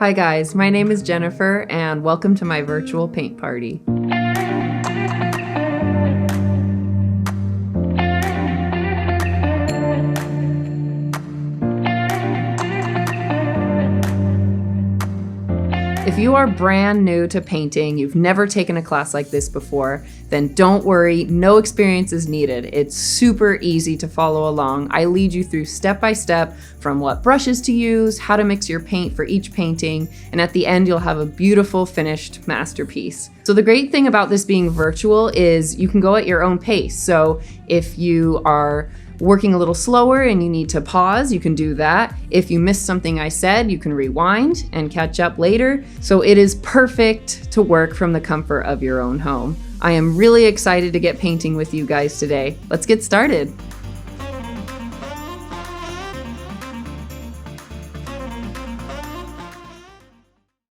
Hi guys, my name is Jennifer and welcome to my virtual paint party. If you are brand new to painting, you've never taken a class like this before, then don't worry, no experience is needed. It's super easy to follow along. I lead you through step by step from what brushes to use, how to mix your paint for each painting, and at the end you'll have a beautiful finished masterpiece. So the great thing about this being virtual is you can go at your own pace. So if you are working a little slower and you need to pause, you can do that. If you missed something I said, you can rewind and catch up later. So it is perfect to work from the comfort of your own home. I am really excited to get painting with you guys today. Let's get started.